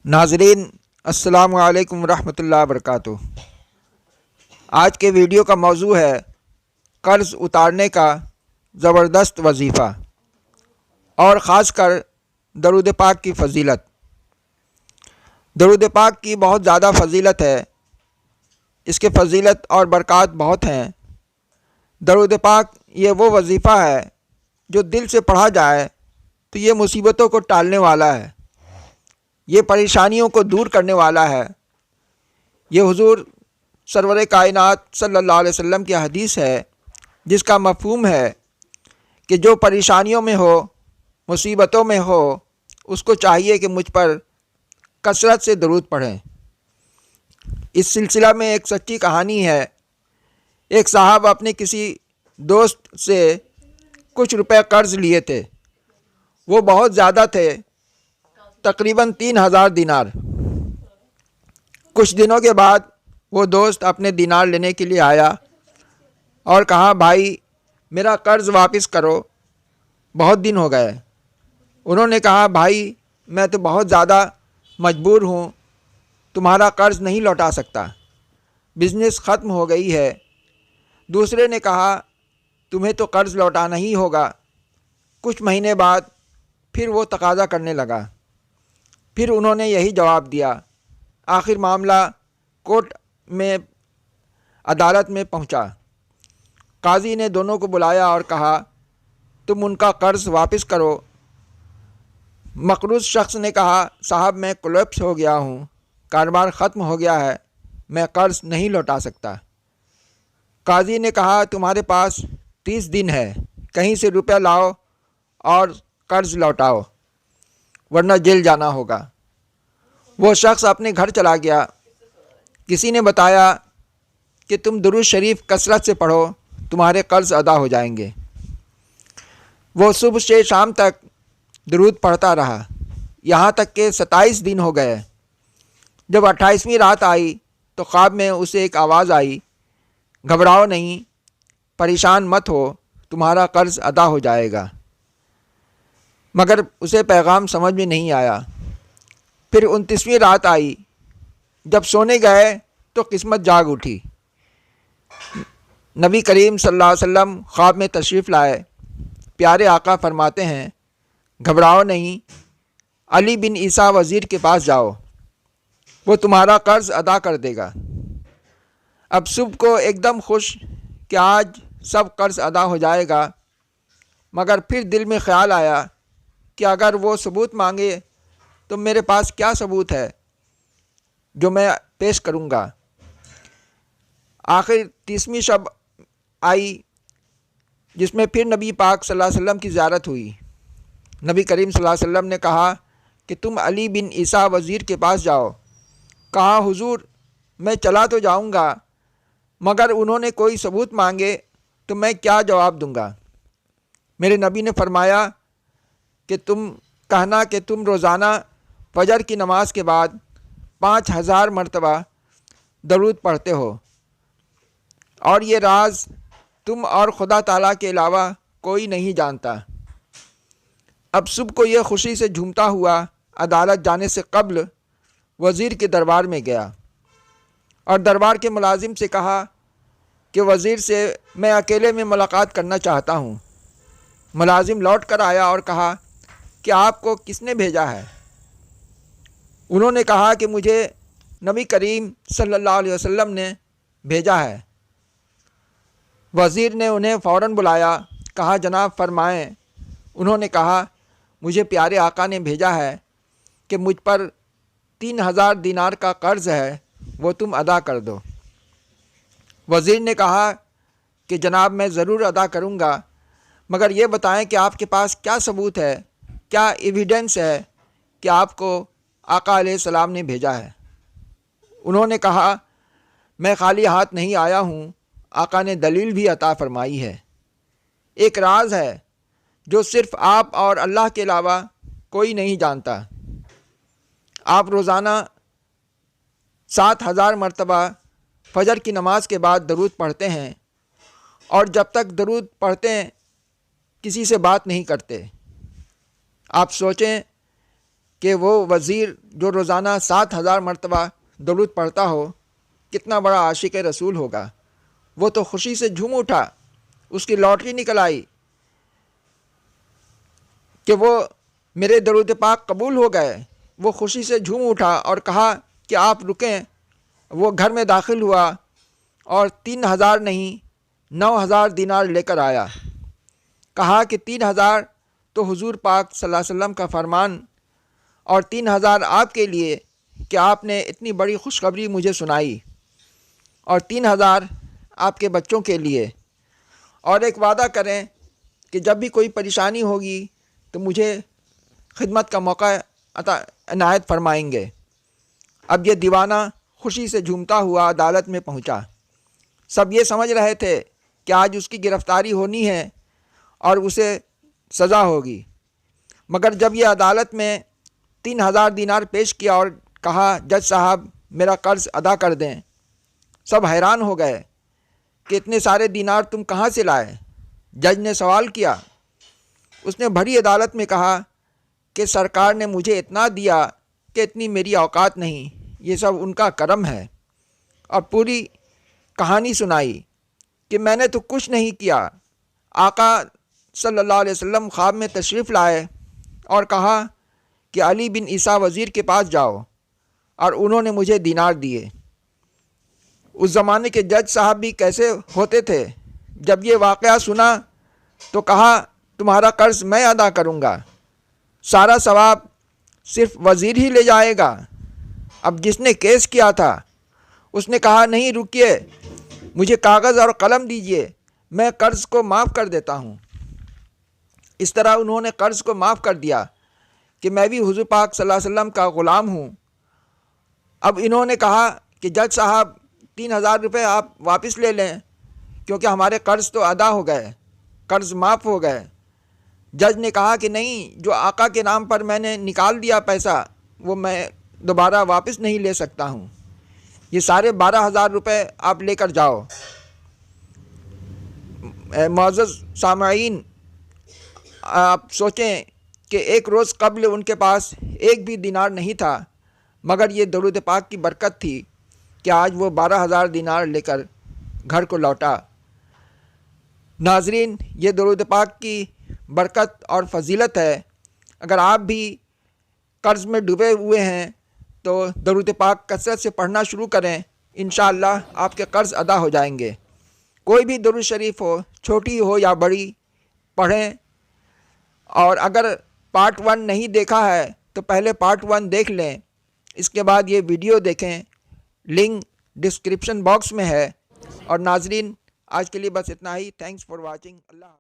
ناظرین السلام علیکم ورحمۃ اللہ وبرکاتہ۔ آج کے ویڈیو کا موضوع ہے قرض اتارنے کا زبردست وظیفہ اور خاص کر درود پاک کی فضیلت۔ درود پاک کی بہت زیادہ فضیلت ہے، اس کے فضیلت اور برکات بہت ہیں۔ درود پاک یہ وہ وظیفہ ہے جو دل سے پڑھا جائے تو یہ مصیبتوں کو ٹالنے والا ہے، یہ پریشانیوں کو دور کرنے والا ہے۔ یہ حضور سرور کائنات صلی اللہ علیہ وسلم کی حدیث ہے، جس کا مفہوم ہے کہ جو پریشانیوں میں ہو، مصیبتوں میں ہو، اس کو چاہیے کہ مجھ پر کثرت سے درود پڑھیں۔ اس سلسلہ میں ایک سچی کہانی ہے۔ ایک صاحب اپنے کسی دوست سے کچھ روپے قرض لیے تھے، وہ بہت زیادہ تھے، تقریباً 3000 دینار۔ کچھ دنوں کے بعد وہ دوست اپنے دینار لینے کے لیے آیا اور کہا، بھائی میرا قرض واپس کرو، بہت دن ہو گئے۔ انہوں نے کہا، بھائی میں تو بہت زیادہ مجبور ہوں، تمہارا قرض نہیں لوٹا سکتا، بزنس ختم ہو گئی ہے۔ دوسرے نے کہا، تمہیں تو قرض لوٹانا ہی ہوگا۔ کچھ مہینے بعد پھر وہ تقاضا کرنے لگا، پھر انہوں نے یہی جواب دیا۔ آخر معاملہ کورٹ میں، عدالت میں پہنچا۔ قاضی نے دونوں کو بلایا اور کہا، تم ان کا قرض واپس کرو۔ مقروض شخص نے کہا، صاحب میں کولیپس ہو گیا ہوں، کاروبار ختم ہو گیا ہے، میں قرض نہیں لوٹا سکتا۔ قاضی نے کہا، تمہارے پاس 30 دن ہے، کہیں سے روپیہ لاؤ اور قرض لوٹاؤ، ورنہ جیل جانا ہوگا۔ وہ شخص اپنے گھر چلا گیا۔ کسی نے بتایا کہ تم درود شریف کثرت سے پڑھو، تمہارے قرض ادا ہو جائیں گے۔ وہ صبح سے شام تک درود پڑھتا رہا، یہاں تک کہ 27 دن ہو گئے۔ جب 28ویں رات آئی تو خواب میں اسے ایک آواز آئی، گھبراؤ نہیں، پریشان مت ہو، تمہارا قرض ادا ہو جائے گا۔ مگر اسے پیغام سمجھ میں نہیں آیا۔ پھر 29ویں رات آئی، جب سونے گئے تو قسمت جاگ اٹھی۔ نبی کریم صلی اللہ علیہ وسلم خواب میں تشریف لائے۔ پیارے آقا فرماتے ہیں، گھبراؤ نہیں، علی بن عیسیٰ وزیر کے پاس جاؤ، وہ تمہارا قرض ادا کر دے گا۔ اب صبح کو ایک دم خوش کہ آج سب قرض ادا ہو جائے گا، مگر پھر دل میں خیال آیا کہ اگر وہ ثبوت مانگے تو میرے پاس کیا ثبوت ہے جو میں پیش کروں گا۔ آخر 30ویں شب آئی، جس میں پھر نبی پاک صلی اللہ علیہ وسلم کی زیارت ہوئی۔ نبی کریم صلی اللہ علیہ وسلم نے کہا کہ تم علی بن عیسیٰ وزیر کے پاس جاؤ۔ کہا، حضور میں چلا تو جاؤں گا، مگر انہوں نے کوئی ثبوت مانگے تو میں کیا جواب دوں گا؟ میرے نبی نے فرمایا کہ تم کہنا کہ تم روزانہ فجر کی نماز کے بعد 5000 مرتبہ درود پڑھتے ہو، اور یہ راز تم اور خدا تعالیٰ کے علاوہ کوئی نہیں جانتا۔ اب صبح کو یہ خوشی سے جھومتا ہوا عدالت جانے سے قبل وزیر کے دربار میں گیا اور دربار کے ملازم سے کہا کہ وزیر سے میں اکیلے میں ملاقات کرنا چاہتا ہوں۔ ملازم لوٹ کر آیا اور کہا کہ آپ کو کس نے بھیجا ہے؟ انہوں نے کہا کہ مجھے نبی کریم صلی اللہ علیہ وسلم نے بھیجا ہے۔ وزیر نے انہیں فوراً بلایا، کہا، جناب فرمائیں۔ انہوں نے کہا، مجھے پیارے آقا نے بھیجا ہے کہ مجھ پر 3000 دینار کا قرض ہے، وہ تم ادا کر دو۔ وزیر نے کہا کہ جناب میں ضرور ادا کروں گا، مگر یہ بتائیں کہ آپ کے پاس کیا ثبوت ہے، کیا ایویڈنس ہے کہ آپ کو آقا علیہ السلام نے بھیجا ہے؟ انہوں نے کہا، میں خالی ہاتھ نہیں آیا ہوں، آقا نے دلیل بھی عطا فرمائی ہے۔ ایک راز ہے جو صرف آپ اور اللہ کے علاوہ کوئی نہیں جانتا۔ آپ روزانہ 7000 مرتبہ فجر کی نماز کے بعد درود پڑھتے ہیں، اور جب تک درود پڑھتے ہیں کسی سے بات نہیں کرتے۔ آپ سوچیں کہ وہ وزیر جو روزانہ 7,000 مرتبہ درود پڑھتا ہو کتنا بڑا عاشق رسول ہوگا۔ وہ تو خوشی سے جھوم اٹھا، اس کی لاٹری نکل آئی کہ وہ میرے درود پاک قبول ہو گئے۔ وہ خوشی سے جھوم اٹھا اور کہا کہ آپ رکیں۔ وہ گھر میں داخل ہوا اور 3,000 نہیں 9,000 دینار لے کر آیا۔ کہا کہ 3,000 تو حضور پاک صلی اللہ علیہ وسلم کا فرمان اور 3,000 آپ کے لیے کہ آپ نے اتنی بڑی خوشخبری مجھے سنائی، اور 3,000 آپ کے بچوں کے لیے، اور ایک وعدہ کریں کہ جب بھی کوئی پریشانی ہوگی تو مجھے خدمت کا موقع عنایت فرمائیں گے۔ اب یہ دیوانہ خوشی سے جھومتا ہوا عدالت میں پہنچا۔ سب یہ سمجھ رہے تھے کہ آج اس کی گرفتاری ہونی ہے اور اسے سزا ہوگی، مگر جب یہ عدالت میں 3,000 دینار پیش کیا اور کہا جج صاحب میرا قرض ادا کر دیں، سب حیران ہو گئے کہ اتنے سارے دینار تم کہاں سے لائے؟ جج نے سوال کیا۔ اس نے بڑی عدالت میں کہا کہ سرکار نے مجھے اتنا دیا کہ اتنی میری اوقات نہیں، یہ سب ان کا کرم ہے، اور پوری کہانی سنائی کہ میں نے تو کچھ نہیں کیا۔ آقا صلی اللہ علیہ وسلم خواب میں تشریف لائے اور کہا کہ علی بن عیسیٰ وزیر کے پاس جاؤ، اور انہوں نے مجھے دینار دیے۔ اس زمانے کے جج صاحب بھی کیسے ہوتے تھے، جب یہ واقعہ سنا تو کہا تمہارا قرض میں ادا کروں گا، سارا ثواب صرف وزیر ہی لے جائے گا۔ اب جس نے کیس کیا تھا اس نے کہا نہیں رکیے، مجھے کاغذ اور قلم دیجئے، میں قرض کو معاف کر دیتا ہوں۔ اس طرح انہوں نے قرض کو معاف کر دیا کہ میں بھی حضور پاک صلی اللہ علیہ وسلم کا غلام ہوں۔ اب انہوں نے کہا کہ جج صاحب 3,000 روپے آپ واپس لے لیں، کیونکہ ہمارے قرض تو ادا ہو گئے، قرض معاف ہو گئے۔ جج نے کہا کہ نہیں، جو آقا کے نام پر میں نے نکال دیا پیسہ وہ میں دوبارہ واپس نہیں لے سکتا ہوں، یہ سارے 12,000 روپے آپ لے کر جاؤ۔ معزز سامعین، آپ سوچیں کہ ایک روز قبل ان کے پاس ایک بھی دینار نہیں تھا، مگر یہ درود پاک کی برکت تھی کہ آج وہ 12,000 دینار لے کر گھر کو لوٹا۔ ناظرین، یہ درود پاک کی برکت اور فضیلت ہے۔ اگر آپ بھی قرض میں ڈوبے ہوئے ہیں تو درود پاک کثرت سے پڑھنا شروع کریں، انشاءاللہ آپ کے قرض ادا ہو جائیں گے۔ کوئی بھی درود شریف ہو، چھوٹی ہو یا بڑی، پڑھیں، اور اگر پارٹ 1 نہیں دیکھا ہے تو پہلے پارٹ 1 دیکھ لیں، اس کے بعد یہ ویڈیو دیکھیں، لنک ڈسکرپشن باکس میں ہے۔ اور ناظرین، آج کے لیے بس اتنا ہی۔ Thanks for watching. اللہ